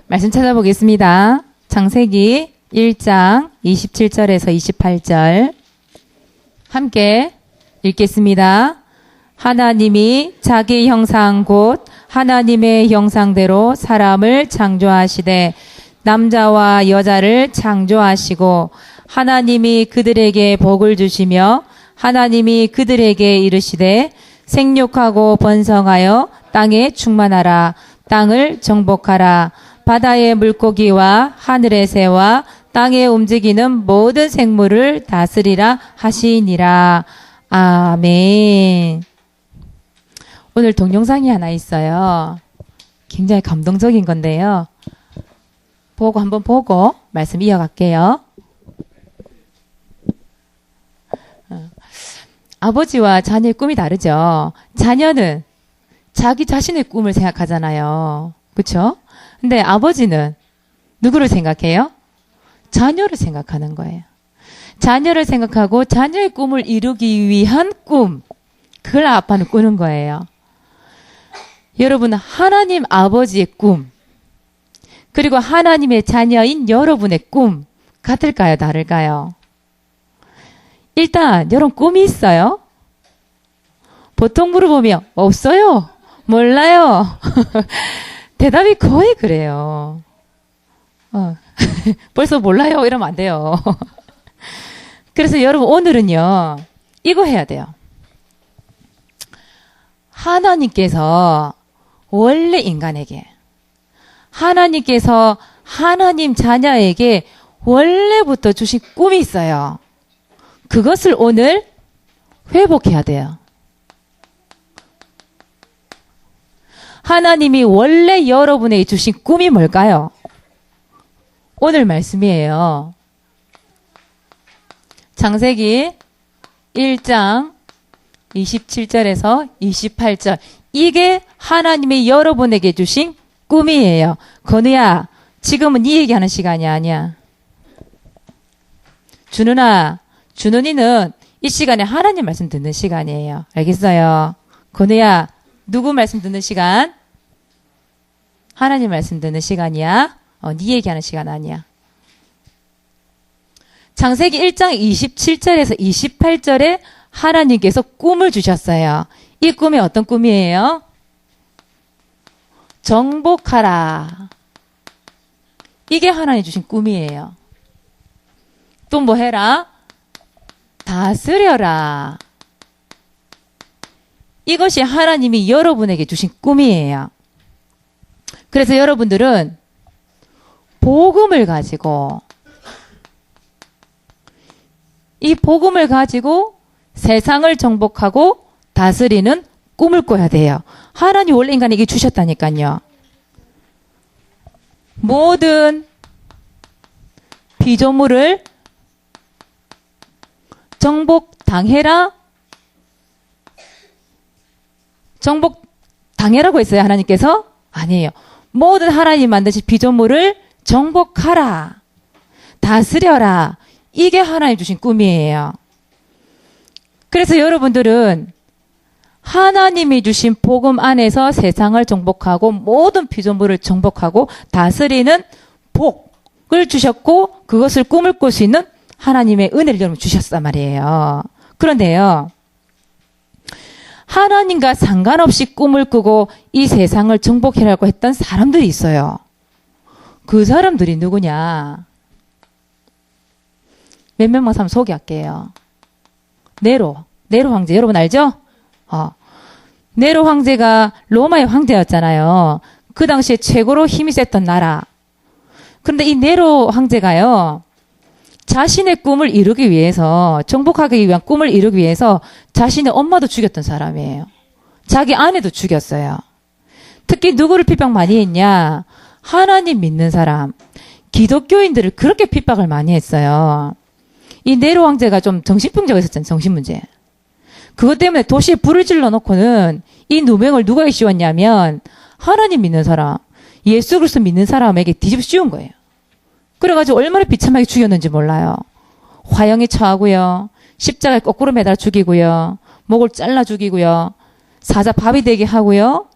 말씀 찾아보겠습니다. 창세기 1장 27절에서 28절 함께 읽겠습니다. 하나님이 자기 형상 곧 하나님의 형상대로 사람을 창조하시되 남자와 여자를 창조하시고 하나님이 그들에게 복을 주시며 하나님이 그들에게 이르시되 생육하고 번성하여 땅에 충만하라. 땅을 정복하라. 바다의 물고기와 하늘의 새와 땅에 움직이는 모든 생물을 다스리라 하시니라. 아멘. 오늘 동영상이 하나 있어요. 굉장히 감동적인 건데요. 한번 보고 말씀 이어갈게요. 아버지와 자녀의 꿈이 다르죠. 자녀는 자기 자신의 꿈을 생각하잖아요. 그렇죠? 근데 아버지는 누구를 생각해요? 자녀를 생각하는 거예요. 자녀를 생각하고 자녀의 꿈을 이루기 위한 꿈. 그걸 아빠는 꾸는 거예요. 여러분은 하나님 아버지의 꿈, 그리고 하나님의 자녀인 여러분의 꿈 같을까요? 다를까요? 일단 여러분 꿈이 있어요? 보통 물어보면 없어요. 몰라요. 대답이 거의 그래요. 벌써 몰라요 이러면 안 돼요. 그래서 여러분 오늘은요 이거 해야 돼요. 하나님께서 원래 인간에게, 하나님께서 하나님 자녀에게 원래부터 주신 꿈이 있어요. 그것을 오늘 회복해야 돼요. 하나님이 원래 여러분에게 주신 꿈이 뭘까요? 오늘 말씀이에요. 창세기 1장 27절에서 28절. 이게 하나님이 여러분에게 주신 꿈이에요. 건우야, 지금은 네 얘기하는 시간이 아니야. 준은아, 준은이는 이 시간에 하나님 말씀 듣는 시간이에요. 알겠어요? 건우야, 누구 말씀 듣는 시간? 하나님 말씀 듣는 시간이야. 네 얘기하는 시간 아니야. 창세기 1장 27절에서 28절에 하나님께서 꿈을 주셨어요. 이 꿈이 어떤 꿈이에요? 정복하라. 이게 하나님 주신 꿈이에요. 또 뭐 해라? 다스려라. 이것이 하나님이 여러분에게 주신 꿈이에요. 그래서 여러분들은 복음을 가지고, 이 복음을 가지고 세상을 정복하고 다스리는 꿈을 꿔야 돼요. 하나님 원래 인간에게 주셨다니까요. 모든 피조물을 정복당해라. 정복당해라고 했어요, 하나님께서? 아니에요. 모든 하나님 만드신 피조물을 정복하라. 다스려라. 이게 하나님 주신 꿈이에요. 그래서 여러분들은 하나님이 주신 복음 안에서 세상을 정복하고 모든 피조물을 정복하고 다스리는 복을 주셨고 그것을 꿈을 꿀 수 있는 하나님의 은혜를 여러분 주셨단 말이에요. 그런데요, 하나님과 상관없이 꿈을 꾸고 이 세상을 정복해라고 했던 사람들이 있어요. 그 사람들이 누구냐? 몇몇만 사람 소개할게요. 네로 황제 여러분 알죠? 네로 황제가 로마의 황제였잖아요. 그 당시에 최고로 힘이 셌던 나라. 그런데 이 네로 황제가요, 자신의 꿈을 이루기 위해서, 정복하기 위한 꿈을 이루기 위해서 자신의 엄마도 죽였던 사람이에요. 자기 아내도 죽였어요. 특히 누구를 핍박 많이 했냐? 하나님 믿는 사람, 기독교인들을 그렇게 핍박을 많이 했어요. 이 네로 황제가 좀 정신병자가 있었잖아요. 정신문제. 그것 때문에 도시에 불을 질러 놓고는 이 누명을 누가 씌웠냐면 하나님 믿는 사람, 예수 그리스도 믿는 사람에게 뒤집어 씌운 거예요. 그래가지고 얼마나 비참하게 죽였는지 몰라요. 화형에 처하고요. 십자가에 거꾸로 매달아 죽이고요. 목을 잘라 죽이고요. 사자 밥이 되게 하고요.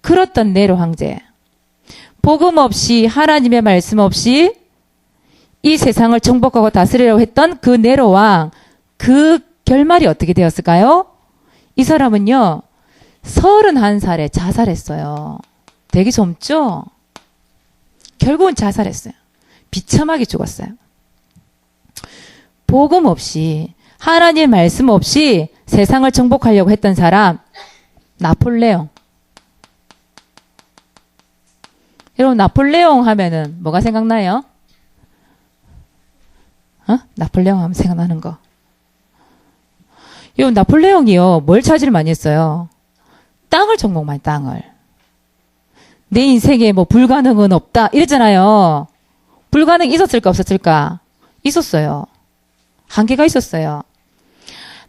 그렇던 네로 황제. 복음 없이 하나님의 말씀 없이 이 세상을 정복하고 다스리려고 했던 그 네로 왕, 그 결말이 어떻게 되었을까요? 이 사람은요, 31살에 자살했어요. 되게 젊죠? 결국은 자살했어요. 비참하게 죽었어요. 복음 없이, 하나님의 말씀 없이 세상을 정복하려고 했던 사람, 나폴레옹. 여러분, 나폴레옹 하면은 뭐가 생각나요? 나폴레옹 하면 생각나는 거. 여러분, 나폴레옹이요, 뭘 차지를 많이 했어요? 땅을 정복만, 땅을. 내 인생에 뭐 불가능은 없다, 이랬잖아요. 불가능이 있었을까, 없었을까? 있었어요. 한계가 있었어요.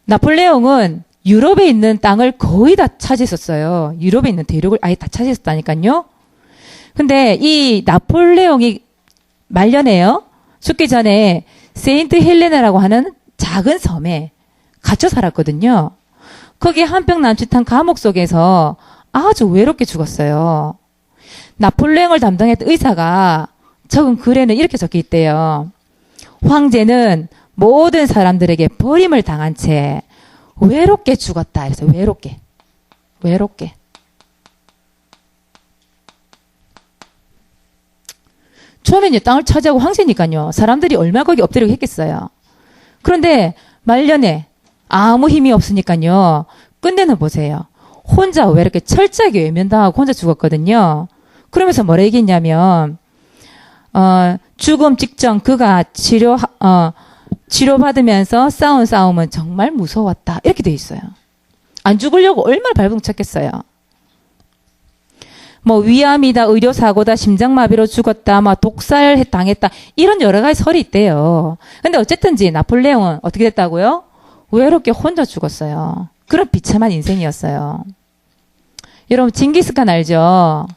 나폴레옹은 유럽에 있는 땅을 거의 다 차지했었어요. 유럽에 있는 대륙을 아예 다 차지했다니까요. 근데 이 나폴레옹이 말년에요. 죽기 전에 세인트 헬레나라고 하는 작은 섬에 갇혀 살았거든요. 거기 한평 남짓한 감옥 속에서 아주 외롭게 죽었어요. 나폴레옹을 담당했던 의사가 적은 글에는 이렇게 적혀 있대요. 황제는 모든 사람들에게 버림을 당한 채 외롭게 죽었다. 그래서 외롭게. 처음에는 땅을 차지하고 황제니까요. 사람들이 얼마나 거기 엎드리고 했겠어요. 그런데 말년에 아무 힘이 없으니까요. 끝내는 보세요. 혼자 외롭게 철저하게 외면당하고 혼자 죽었거든요. 그러면서 뭐라 얘기했냐면 죽음 직전 그가 치료받으면서 싸운 싸움은 정말 무서웠다. 이렇게 돼 있어요. 안 죽으려고 얼마나 발버둥 쳤겠어요. 뭐 위암이다, 의료사고다, 심장마비로 죽었다, 막 독살 당했다, 이런 여러 가지 설이 있대요. 근데 어쨌든지 나폴레옹은 어떻게 됐다고요? 외롭게 혼자 죽었어요. 그런 비참한 인생이었어요. 여러분 징기스칸 알죠?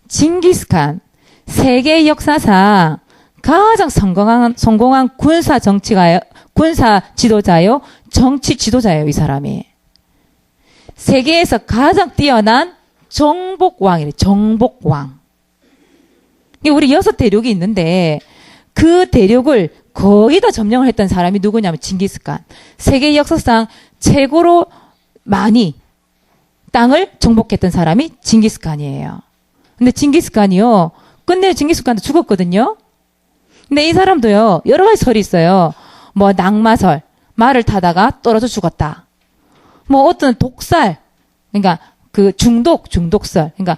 징기스칸 세계 역사상 가장 성공한 군사 지도자요, 정치 지도자예요. 이 사람이 세계에서 가장 뛰어난 정복왕이래. 정복왕. 우리 6대륙이 있는데 그 대륙을 거의 다 점령을 했던 사람이 누구냐면 징기스칸. 세계 역사상 최고로 많이 땅을 정복했던 사람이 징기스칸이에요. 근데 징기스칸이요, 끝내 징기스칸도 죽었거든요. 근데 이 사람도요, 여러 가지 설이 있어요. 뭐 낙마설, 말을 타다가 떨어져 죽었다. 뭐 어떤 독살, 그러니까 그 중독설, 그러니까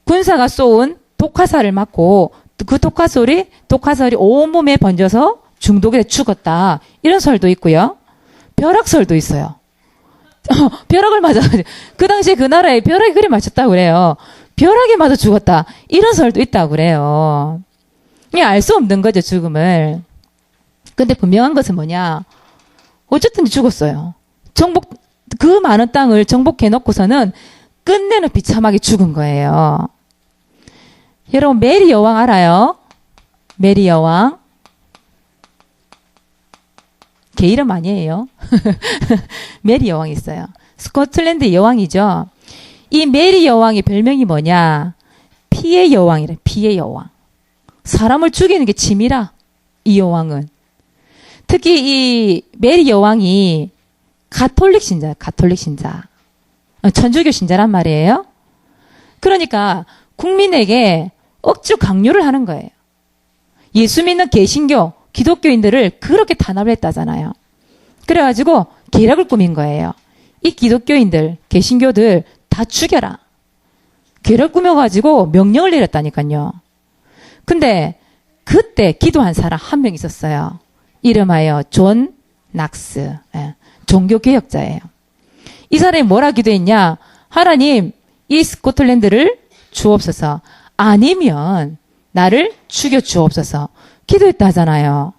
군사가 쏘은 독화살을 맞고 그 독화살이 온몸에 번져서 중독에 죽었다. 이런 설도 있고요. 벼락설도 있어요. 벼락을 맞아. 그 당시에 그 나라에 벼락이 그리 맞췄다고 그래요. 벼락에 맞아 죽었다. 이런 설도 있다고 그래요. 그냥 알 수 없는 거죠, 죽음을. 근데 분명한 것은 뭐냐. 어쨌든 죽었어요. 그 많은 땅을 정복해 놓고서는 끝내는 비참하게 죽은 거예요. 여러분, 메리 여왕 알아요? 메리 여왕. 걔 이름 아니에요. 메리 여왕이 있어요. 스코틀랜드 여왕이죠. 이 메리 여왕의 별명이 뭐냐? 피의 여왕이래. 피의 여왕. 사람을 죽이는 게 취미라. 이 여왕은. 특히 이 메리 여왕이 가톨릭 신자. 천주교 신자란 말이에요. 그러니까 국민에게 억지로 강요를 하는 거예요. 예수 믿는 개신교, 기독교인들을 그렇게 탄압을 했다잖아요. 그래가지고 계략을 꾸민 거예요. 이 기독교인들, 개신교들 다 죽여라. 계략 꾸며가지고 명령을 내렸다니까요. 근데 그때 기도한 사람 한 명 있었어요. 이름하여 존 낙스. 종교개혁자예요. 이 사람이 뭐라 기도했냐? 하나님, 이 스코틀랜드를 주옵소서. 아니면 나를 죽여 주옵소서. 기도했다 하잖아요.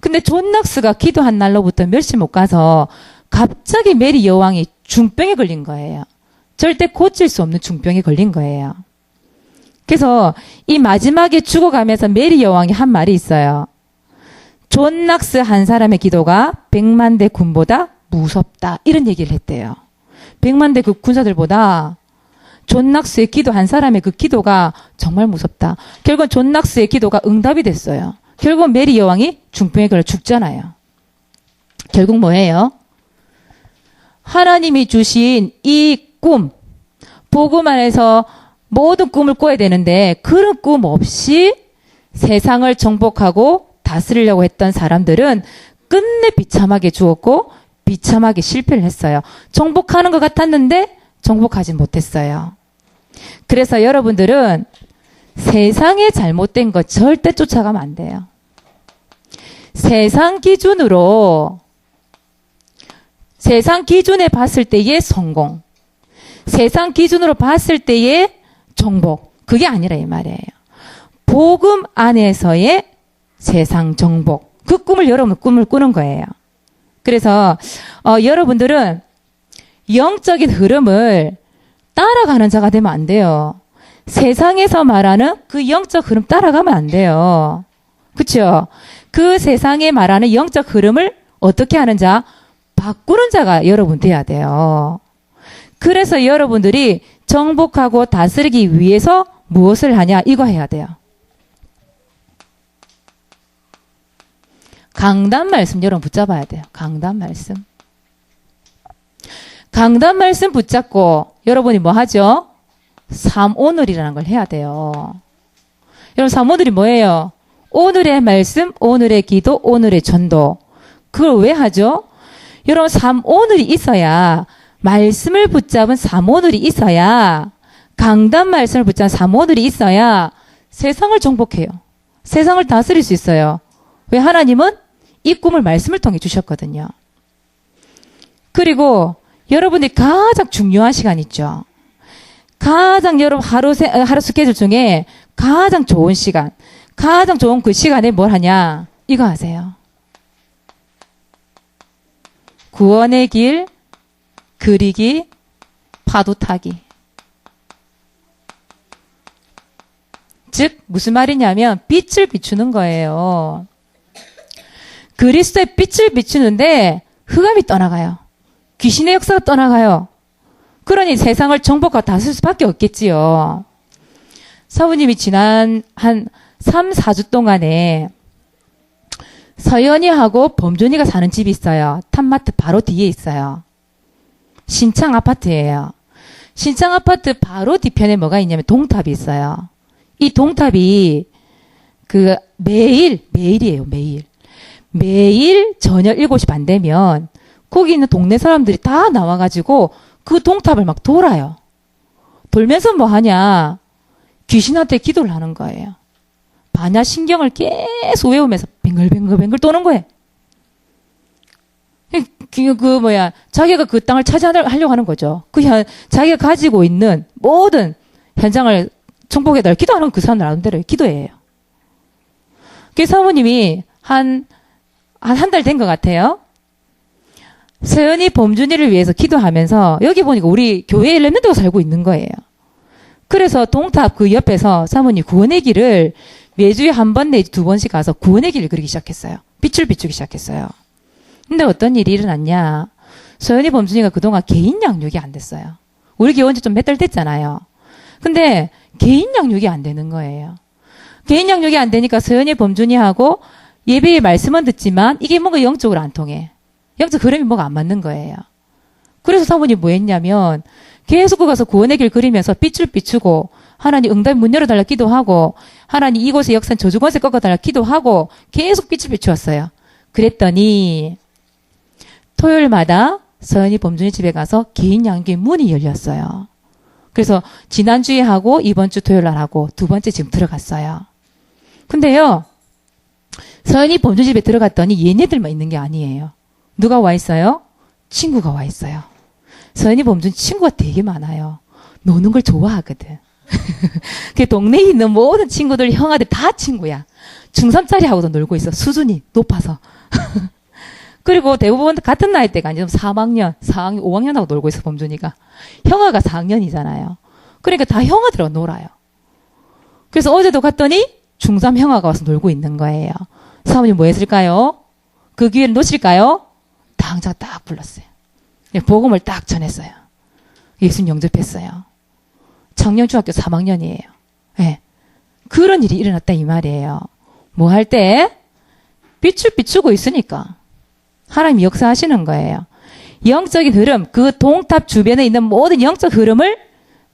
근데 존 낙스가 기도한 날로부터 며칠 못 가서 갑자기 메리 여왕이 중병에 걸린 거예요. 절대 고칠 수 없는 중병에 걸린 거예요. 그래서 이 마지막에 죽어가면서 메리 여왕이 한 말이 있어요. 존 낙스 한 사람의 기도가 100만 대 군보다 무섭다. 이런 얘기를 했대요. 100만 대 그 군사들보다 존낙수의 기도한 사람의 그 기도가 정말 무섭다. 결국은 존낙수의 기도가 응답이 됐어요. 결국은 메리 여왕이 중풍에 걸려 죽잖아요. 결국 뭐예요? 하나님이 주신 이 꿈, 복음 안에서 모든 꿈을 꿔야 되는데 그런 꿈 없이 세상을 정복하고 다스리려고 했던 사람들은 끝내 비참하게 죽었고 비참하게 실패를 했어요. 정복하는 것 같았는데 정복하지 못했어요. 그래서 여러분들은 세상의 잘못된 것 절대 쫓아가면 안 돼요. 세상 기준에 봤을 때의 성공, 세상 기준으로 봤을 때의 정복, 그게 아니라 이 말이에요. 복음 안에서의 세상 정복, 그 꿈을 여러분 꿈을 꾸는 거예요. 그래서 여러분들은 영적인 흐름을 따라가는 자가 되면 안 돼요. 세상에서 말하는 그 영적 흐름 따라가면 안 돼요. 그렇죠? 그 세상에 말하는 영적 흐름을 어떻게 하는 자? 바꾸는 자가 여러분 돼야 돼요. 그래서 여러분들이 정복하고 다스리기 위해서 무엇을 하냐? 이거 해야 돼요. 강단 말씀 여러분 붙잡아야 돼요. 강단 말씀. 강단 말씀 붙잡고 여러분이 뭐 하죠? 삼오늘이라는 걸 해야 돼요. 여러분 삼오늘이 뭐예요? 오늘의 말씀, 오늘의 기도, 오늘의 전도. 그걸 왜 하죠? 여러분 삼오늘이 있어야 말씀을 붙잡은 삼오늘이 있어야 강단 말씀을 붙잡은 삼오늘이 있어야 세상을 정복해요. 세상을 다스릴 수 있어요. 왜? 하나님은 이 꿈을 말씀을 통해 주셨거든요. 그리고 여러분들이 가장 중요한 시간 있죠. 가장 여러분 하루 스케줄 중에 가장 좋은 시간, 가장 좋은 그 시간에 뭘 하냐? 이거 하세요. 구원의 길 그리기, 파도 타기. 즉 무슨 말이냐면 빛을 비추는 거예요. 그리스도의 빛을 비추는데 흑암이 떠나가요. 귀신의 역사가 떠나가요. 그러니 세상을 정복하고 다스릴 수밖에 없겠지요. 사부님이 지난 한 3, 4주 동안에 서연이하고 범준이가 사는 집이 있어요. 탑마트 바로 뒤에 있어요. 신창 아파트예요. 신창 아파트 바로 뒤편에 뭐가 있냐면 동탑이 있어요. 이 동탑이 매일이에요. 매일 저녁 7시 반 되면 거기 있는 동네 사람들이 다 나와가지고 그 동탑을 막 돌아요. 돌면서 뭐 하냐? 귀신한테 기도를 하는 거예요. 반야신경을 계속 외우면서 뱅글뱅글 도는 거예요. 자기가 그 땅을 차지하려고 하는 거죠. 자기가 가지고 있는 모든 현장을 정복해달라 기도하는 그 사람 나름대로 기도예요. 그 사모님이 한 달 된 것 같아요. 서연이 범준이를 위해서 기도하면서 여기 보니까 우리 교회에 렘넌트가 살고 있는 거예요. 그래서 동탑 그 옆에서 사모님 구원의 길을 매주에 한 번 내지 2번씩 가서 구원의 길을 그리기 시작했어요. 빛을 비추기 시작했어요. 근데 어떤 일이 일어났냐. 서연이 범준이가 그동안 개인 양육이 안 됐어요. 우리 교회 온 지 좀 몇 달 됐잖아요. 근데 개인 양육이 안 되는 거예요. 개인 양육이 안 되니까 서연이 범준이하고 예배의 말씀은 듣지만 이게 뭔가 영적으로 안 통해. 영적 흐름이 뭐가 안 맞는 거예요. 그래서 사모님이 뭐 했냐면 계속 가서 구원의 길 그리면서 빛을 비추고 하나님 응답 문 열어달라 기도하고 하나님 이곳의 역사는 저주권세 꺾어달라 기도하고 계속 빛을 비추었어요. 그랬더니 토요일마다 서연이 범준이 집에 가서 개인 양육의 문이 열렸어요. 그래서 지난주에 하고 이번 주 토요일 날 하고 2번째 지금 들어갔어요. 근데요, 서연이 범준이 집에 들어갔더니 얘네들만 있는 게 아니에요. 누가 와 있어요? 친구가 와 있어요. 서연이 범준 친구가 되게 많아요. 노는 걸 좋아하거든. 그 동네에 있는 모든 친구들, 형아들 다 친구야. 중3짜리하고도 놀고 있어. 수준이 높아서. 그리고 대부분 같은 나이대가 아니죠. 3학년, 4학년, 5학년하고 놀고 있어, 범준이가. 형아가 4학년이잖아요. 그러니까 다 형아들하고 놀아요. 그래서 어제도 갔더니 중3 형아가 와서 놀고 있는 거예요. 사모님 뭐 했을까요? 그 기회를 놓칠까요? 당장 딱 불렀어요. 복음을 딱 전했어요. 예수님 영접했어요. 작년 중학교 3학년이에요. 예. 그런 일이 일어났다 이 말이에요. 뭐 할 때? 빛을 비추고 있으니까. 하나님이 역사하시는 거예요. 영적인 흐름, 그 동탑 주변에 있는 모든 영적 흐름을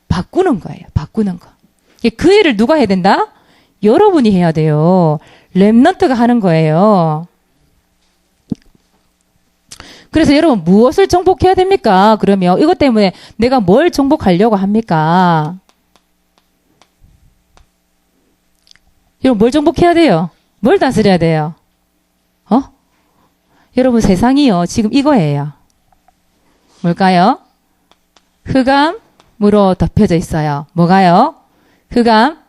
바꾸는 거예요. 바꾸는 거. 그 일을 누가 해야 된다? 여러분이 해야 돼요. 렘넌트가 하는 거예요. 그래서 여러분 무엇을 정복해야 됩니까? 그러면 이것 때문에 내가 뭘 정복하려고 합니까? 여러분 뭘 정복해야 돼요? 뭘 다스려야 돼요? 여러분 세상이요. 지금 이거예요. 뭘까요? 흑암으로 덮여져 있어요. 뭐가요? 흑암,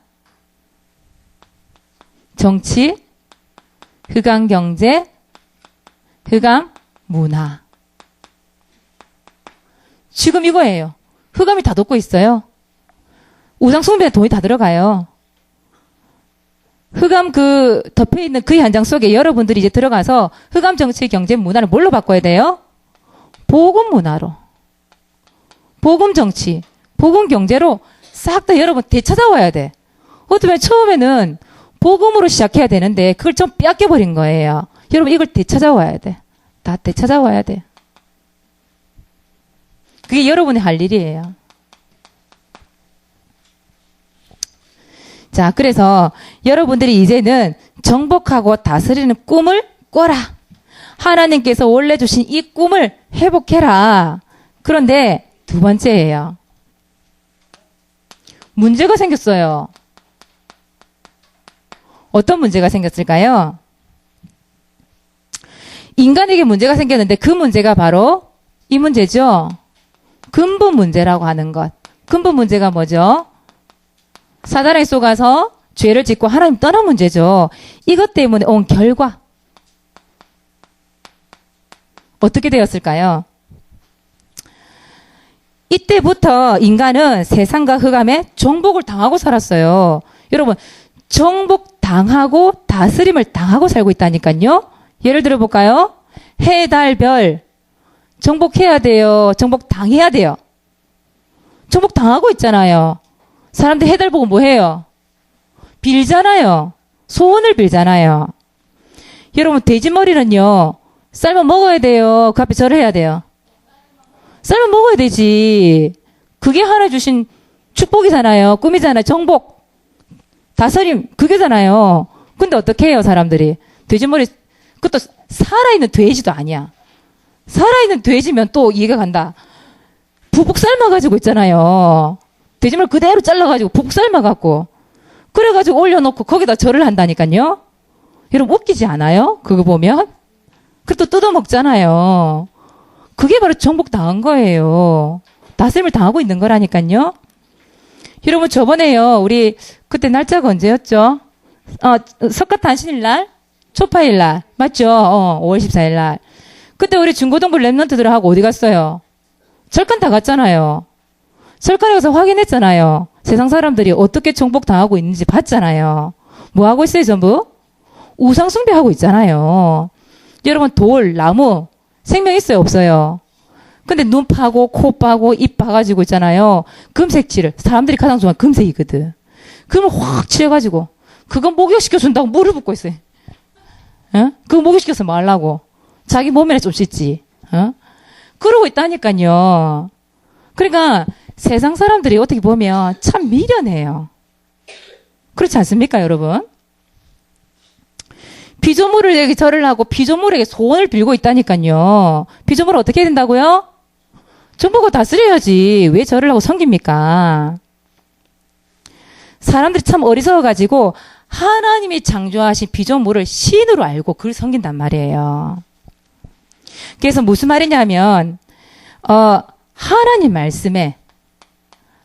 정치, 흑암 경제, 흑암 문화. 지금 이거예요. 흑암이 다 덮고 있어요. 우상 숭배에 돈이 다 들어가요. 흑암 덮여있는 그 현장 속에 여러분들이 이제 들어가서 흑암 정치, 경제, 문화를 뭘로 바꿔야 돼요? 복음 문화로. 복음 정치, 복음 경제로 싹 다 여러분 되찾아와야 돼. 어쩌면 처음에는 복음으로 시작해야 되는데 그걸 좀 뺏겨버린 거예요. 여러분 이걸 되찾아와야 돼. 다 되찾아와야 돼. 그게 여러분이 할 일이에요. 자, 그래서 여러분들이 이제는 정복하고 다스리는 꿈을 꿔라. 하나님께서 원래 주신 이 꿈을 회복해라. 그런데 두 번째예요. 문제가 생겼어요. 어떤 문제가 생겼을까요? 인간에게 문제가 생겼는데 그 문제가 바로 이 문제죠. 근본 문제라고 하는 것. 근본 문제가 뭐죠? 사단에 속아서 죄를 짓고 하나님 떠난 문제죠. 이것 때문에 온 결과. 어떻게 되었을까요? 이때부터 인간은 세상과 흑암에 정복을 당하고 살았어요. 여러분, 정복당하고 다스림을 당하고 살고 있다니까요. 예를 들어볼까요? 해, 달, 별. 정복해야 돼요. 정복당해야 돼요. 정복당하고 있잖아요. 사람들 해달 보고 뭐 해요? 빌잖아요. 소원을 빌잖아요. 여러분, 돼지머리는요, 삶아 먹어야 돼요. 그 앞에 절을 해야 돼요. 삶아 먹어야 되지. 그게 하나 주신 축복이잖아요. 꿈이잖아요. 정복. 다스림. 그게잖아요. 근데 어떻게 해요, 사람들이? 돼지머리, 그것도 살아있는 돼지도 아니야. 살아있는 돼지면 또 이해가 간다. 부북 삶아가지고 있잖아요. 돼지머리 그대로 잘라가지고 부북 삶아갖고. 그래가지고 올려놓고 거기다 절을 한다니까요. 여러분 웃기지 않아요? 그거 보면? 그것도 뜯어먹잖아요. 그게 바로 정복당한 거예요. 다스림을 당하고 있는 거라니까요. 여러분 저번에요. 우리 그때 날짜가 언제였죠? 석가탄신일 날? 초파일 날. 맞죠? 5월 14일 날. 그때 우리 중고등부 랩런트들하고 어디 갔어요? 철간 다 갔잖아요. 철간에 가서 확인했잖아요. 세상 사람들이 어떻게 정복당하고 있는지 봤잖아요. 뭐 하고 있어요, 전부? 우상 숭배하고 있잖아요. 여러분, 돌, 나무, 생명 있어요, 없어요? 근데 눈 파고, 코 파고, 입 파가지고 있잖아요. 금색칠을. 사람들이 가장 좋아하는 금색이거든. 그러면 확 칠해가지고, 그거 목욕시켜준다고 물을 붓고 있어요. 어? 그거 목욕시켜서 뭐 하려고? 자기 몸에는 좀 씻지. 어? 그러고 있다니까요. 그러니까, 세상 사람들이 어떻게 보면 참 미련해요. 그렇지 않습니까, 여러분? 피조물에게 절을 하고 피조물에게 소원을 빌고 있다니까요. 피조물을 어떻게 해야 된다고요? 정복을 다스려야지. 왜 절을 하고 섬깁니까? 사람들이 참 어리석어가지고 하나님이 창조하신 피조물을 신으로 알고 그걸 섬긴단 말이에요. 그래서 무슨 말이냐면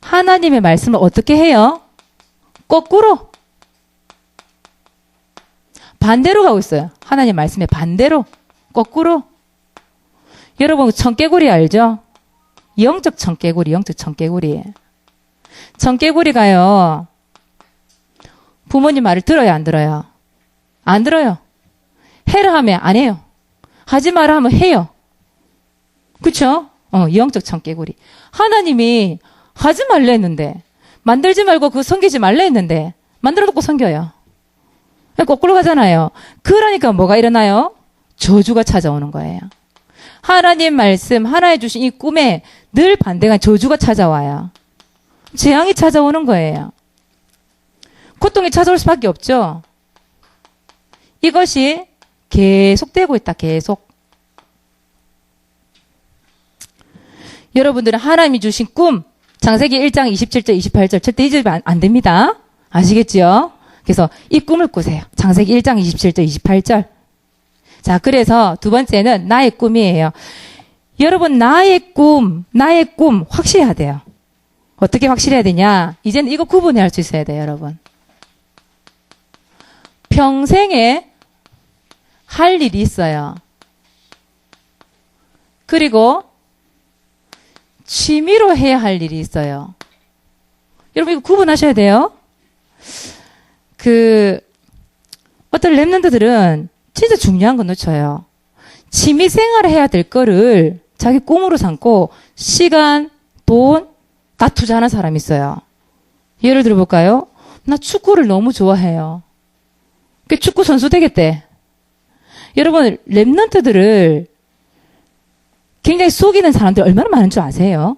하나님의 말씀을 어떻게 해요? 거꾸로 반대로 가고 있어요. 하나님 말씀의 반대로 거꾸로. 여러분 청개구리 알죠? 영적 청개구리. 청개구리가요. 부모님 말을 들어요, 안 들어요? 안 들어요. 해라 하면 안 해요. 하지 마라 하면 해요. 그쵸? 영적 청개구리. 하나님이 하지 말라 했는데 만들지 말고 그거 섬기지 말라 했는데 만들어 놓고 섬겨요. 거꾸로 가잖아요. 그러니까 뭐가 일어나요? 저주가 찾아오는 거예요. 하나님 말씀, 하나님 주신 이 꿈에 늘 반대가 저주가 찾아와요. 재앙이 찾아오는 거예요. 고통이 찾아올 수밖에 없죠. 이것이 계속되고 있다. 계속. 여러분들은 하나님이 주신 꿈, 창세기 1장 27절, 28절 절대 잊으면 안 됩니다. 아시겠죠? 그래서 이 꿈을 꾸세요. 창세기 1장 27절, 28절. 자, 그래서 두 번째는 나의 꿈이에요. 여러분, 나의 꿈 확실해야 돼요. 어떻게 확실해야 되냐? 이제는 이거 구분해야 할 수 있어야 돼요, 여러분. 평생에 할 일이 있어요. 그리고 취미로 해야 할 일이 있어요. 여러분, 이거 구분하셔야 돼요. 어떤 랩런트들은 진짜 중요한 거 놓쳐요. 취미 생활을 해야 될 거를 자기 꿈으로 삼고 시간, 돈 다 투자하는 사람이 있어요. 예를 들어볼까요? 나 축구를 너무 좋아해요. 그 축구 선수 되겠대. 여러분, 랩런트들을 굉장히 속이는 사람들이 얼마나 많은 줄 아세요?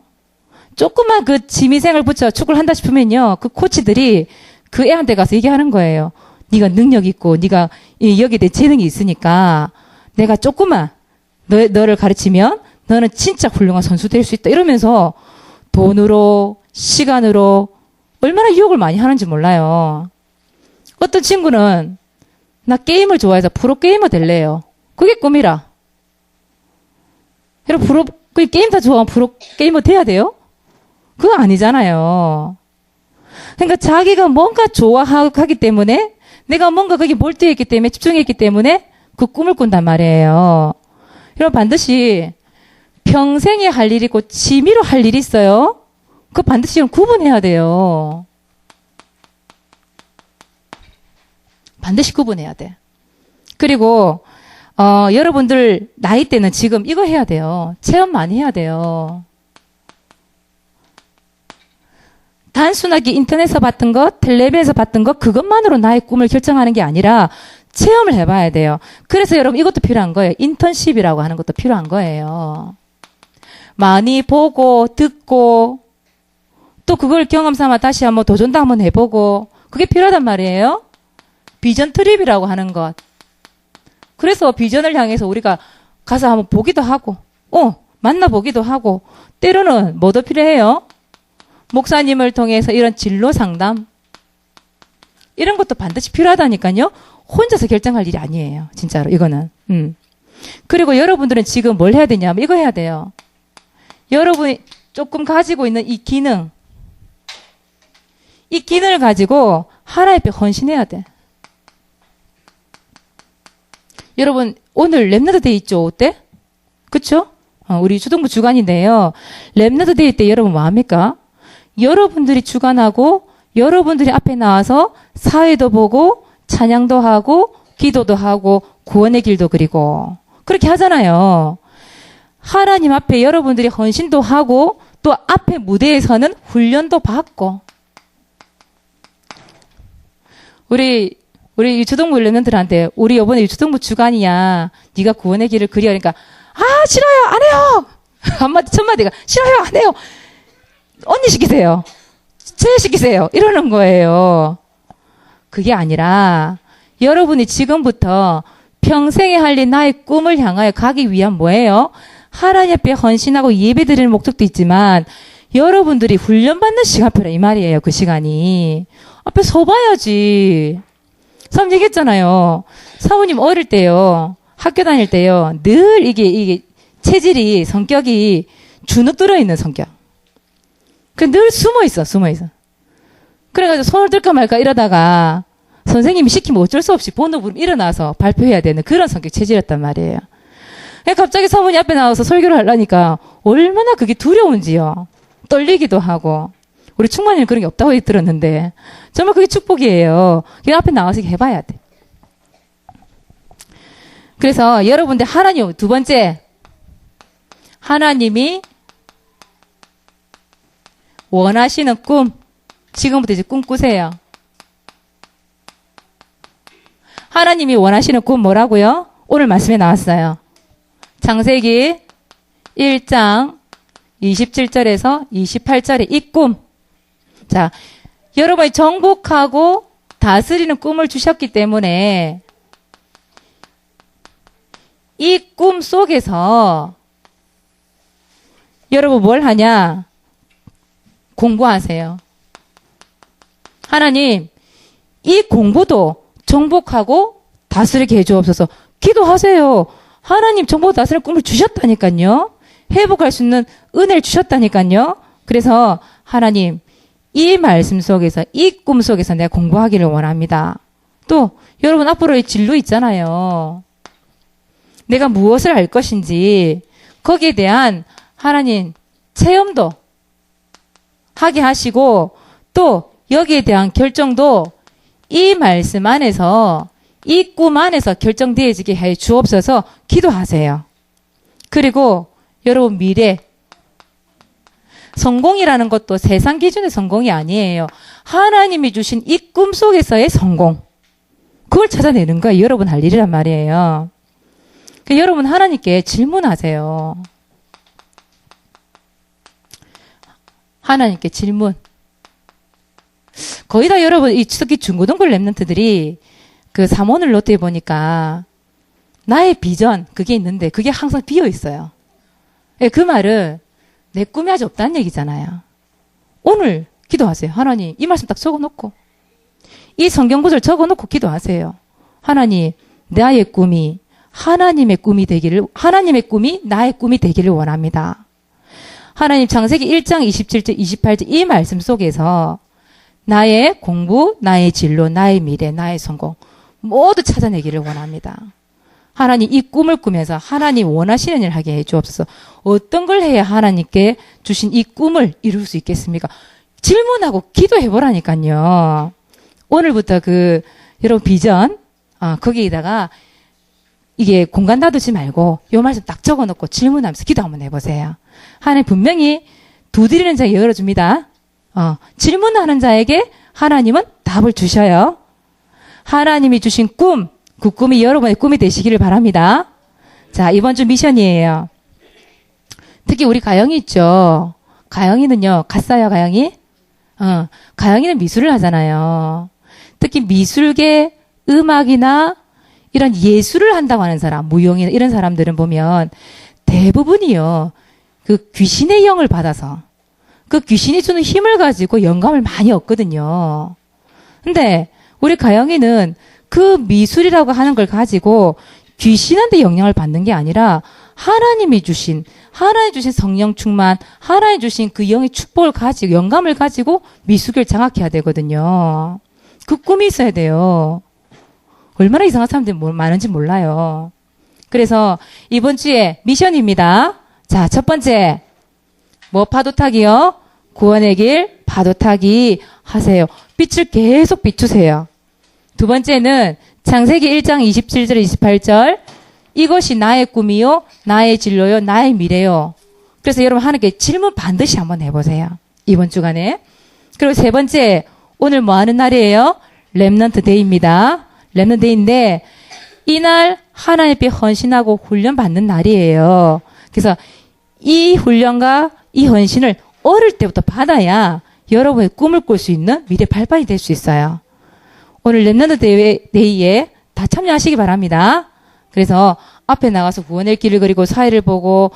조금만 그 취미생활 붙여 축구를 한다 싶으면요, 그 코치들이 그 애한테 가서 얘기하는 거예요. 네가 능력 있고 네가 여기에 내 재능이 있으니까 내가 조금만 너를 가르치면 너는 진짜 훌륭한 선수 될 수 있다. 이러면서 돈으로 시간으로 얼마나 유혹을 많이 하는지 몰라요. 어떤 친구는 나 게임을 좋아해서 프로게이머 될래요. 그게 꿈이라. 여러분, 게임 다 좋아하면 프로게이머 돼야 돼요? 그거 아니잖아요. 그러니까 자기가 뭔가 좋아하기 때문에 내가 뭔가 거기 몰두했기 때문에 집중했기 때문에 그 꿈을 꾼단 말이에요. 여러분, 반드시 평생에 할 일이 있고 취미로 할 일이 있어요. 그거 반드시 구분해야 돼요. 반드시 구분해야 돼. 그리고 여러분들 나이 때는 지금 이거 해야 돼요. 체험 많이 해야 돼요. 단순하게 인터넷에서 봤던 것, 텔레비에서 봤던 것, 그것만으로 나의 꿈을 결정하는 게 아니라 체험을 해봐야 돼요. 그래서 여러분 이것도 필요한 거예요. 인턴십이라고 하는 것도 필요한 거예요. 많이 보고 듣고 또 그걸 경험 삼아 다시 한번 도전도 한번 해보고 그게 필요하단 말이에요. 비전 트립이라고 하는 것. 그래서 비전을 향해서 우리가 가서 한번 보기도 하고 만나보기도 하고 때로는 뭐도 필요해요? 목사님을 통해서 이런 진로 상담 이런 것도 반드시 필요하다니까요. 혼자서 결정할 일이 아니에요. 진짜로 이거는. 그리고 여러분들은 지금 뭘 해야 되냐면 이거 해야 돼요. 여러분이 조금 가지고 있는 이 기능을 가지고 하나님 앞에 헌신해야 돼. 여러분 오늘 랩너드 데이 있죠? 어때? 그쵸? 우리 주동부 주간인데요. 랩너드 데이 때 여러분 뭐 합니까? 여러분들이 주관하고 여러분들이 앞에 나와서 사회도 보고 찬양도 하고 기도도 하고 구원의 길도 그리고 그렇게 하잖아요. 하나님 앞에 여러분들이 헌신도 하고 또 앞에 무대에서는 훈련도 받고 우리 유초동부 랩런트들한테 우리 이번에 유초동부 주간이야. 네가 구원의 길을 그려. 그러니까 싫어요. 안 해요. 한마디 첫마디가 싫어요. 안 해요. 언니 시키세요. 쟤 시키세요. 이러는 거예요. 그게 아니라 여러분이 지금부터 평생에 할 일 나의 꿈을 향하여 가기 위한 뭐예요? 하나님 앞에 헌신하고 예배드리는 목적도 있지만 여러분들이 훈련받는 시간표라 이 말이에요. 그 시간이. 앞에 서봐야지. 사모님 얘기했잖아요. 사모님 어릴 때요. 학교 다닐 때요. 늘 이게 체질이 성격이 주눅 들어있는 성격. 늘 숨어 있어. 그래가지고 손을 들까 말까 이러다가 선생님이 시키면 어쩔 수 없이 번호부름 일어나서 발표해야 되는 그런 성격 체질이었단 말이에요. 갑자기 사모님 앞에 나와서 설교를 하려니까 얼마나 그게 두려운지요. 떨리기도 하고. 우리 충만이는 그런 게 없다고 들었는데 정말 그게 축복이에요. 그 앞에 나와서 해봐야 돼. 그래서 여러분들 하나님 두 번째 하나님이 원하시는 꿈 지금부터 이제 꿈꾸세요. 하나님이 원하시는 꿈 뭐라고요? 오늘 말씀에 나왔어요. 창세기 1장 27절에서 28절에 이 꿈. 자, 여러분이 정복하고 다스리는 꿈을 주셨기 때문에 이 꿈 속에서 여러분 뭘 하냐? 공부하세요. 하나님, 이 공부도 정복하고 다스리게 해주옵소서. 기도하세요. 하나님 정복하고 다스리는 꿈을 주셨다니까요. 회복할 수 있는 은혜를 주셨다니까요. 그래서 하나님, 이 말씀 속에서, 이 꿈 속에서 내가 공부하기를 원합니다. 또 여러분 앞으로 의 진로 있잖아요. 내가 무엇을 할 것인지 거기에 대한 하나님 체험도 하게 하시고 또 여기에 대한 결정도 이 말씀 안에서 이 꿈 안에서 결정되어지게 해 주옵소서. 기도하세요. 그리고 여러분 미래 성공이라는 것도 세상 기준의 성공이 아니에요. 하나님이 주신 이 꿈 속에서의 성공. 그걸 찾아내는 거예요. 여러분 할 일이란 말이에요. 그러니까 여러분 하나님께 질문하세요. 하나님께 질문. 거의 다 여러분, 특히 중고등부 랩런트들이 그 삼원을 노트에 보니까 나의 비전, 그게 있는데 그게 항상 비어 있어요. 그 말은 내 꿈이 아직 없다는 얘기잖아요. 오늘 기도하세요. 하나님, 이 말씀 딱 적어놓고 이 성경구절 적어놓고 기도하세요. 하나님, 나의 꿈이 하나님의 꿈이 되기를, 하나님의 꿈이 나의 꿈이 되기를 원합니다. 하나님 창세기 1장 27절, 28절 이 말씀 속에서 나의 공부, 나의 진로, 나의 미래, 나의 성공 모두 찾아내기를 원합니다. 하나님 이 꿈을 꾸면서 하나님 원하시는 일을 하게 해 주옵소서. 어떤 걸 해야 하나님께 주신 이 꿈을 이룰 수 있겠습니까? 질문하고 기도해 보라니까요. 오늘부터 여러분 비전, 거기에다가 이게 공간 놔두지 말고 요 말씀 딱 적어놓고 질문하면서 기도 한번 해보세요. 하나님 분명히 두드리는 자에게 열어줍니다. 질문하는 자에게 하나님은 답을 주셔요. 하나님이 주신 꿈, 그 꿈이 여러분의 꿈이 되시기를 바랍니다. 자, 이번 주 미션이에요. 특히 우리 가영이 있죠. 가영이는요, 갔어요, 가영이? 가영이는 미술을 하잖아요. 특히 미술계, 음악이나 이런 예술을 한다고 하는 사람, 무용이나 이런 사람들은 보면 대부분이요, 그 귀신의 영을 받아서 그 귀신이 주는 힘을 가지고 영감을 많이 얻거든요. 근데 우리 가영이는 그 미술이라고 하는 걸 가지고 귀신한테 영향을 받는 게 아니라 하나님 주신 성령 충만, 하나님 주신 그 영의 축복을 가지고, 영감을 가지고 미술을 장악해야 되거든요. 그 꿈이 있어야 돼요. 얼마나 이상한 사람들이 많은지 몰라요. 그래서 이번 주에 미션입니다. 자, 첫 번째, 파도 타기요? 구원의 길, 파도 타기 하세요. 빛을 계속 비추세요. 두 번째는 창세기 1장 27절, 28절. 이것이 나의 꿈이요, 나의 진로요, 나의 미래요. 그래서 여러분 하나님께 질문 반드시 한번 해보세요. 이번 주간에. 그리고 세 번째, 오늘 뭐 하는 날이에요? 렘넌트 데이입니다. 렘넌트 데이인데 이날 하나님께 헌신하고 훈련 받는 날이에요. 그래서 이 훈련과 이 헌신을 어릴 때부터 받아야 여러분의 꿈을 꿀 수 있는 미래 발판이 될 수 있어요. 오늘 렘넌트 데이에 다 참여하시기 바랍니다. 그래서 앞에 나가서 구원의 길을 그리고 사회를 보고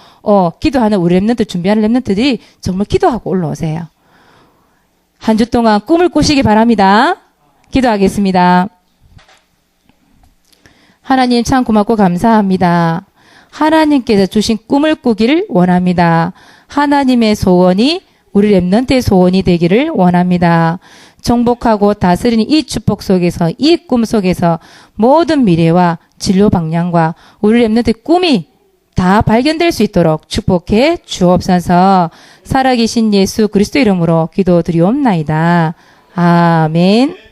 기도하는 우리 렘넌트 준비하는 렘넌트들이 정말 기도하고 올라오세요. 한 주 동안 꿈을 꾸시기 바랍니다. 기도하겠습니다. 하나님 참 고맙고 감사합니다. 하나님께서 주신 꿈을 꾸기를 원합니다. 하나님의 소원이 우리 렘넌트의 소원이 되기를 원합니다. 정복하고 다스리는 이 축복 속에서, 이 꿈 속에서 모든 미래와 진로 방향과 우리 렘넌트의 꿈이 다 발견될 수 있도록 축복해 주옵소서. 살아계신 예수 그리스도 이름으로 기도드리옵나이다. 아멘.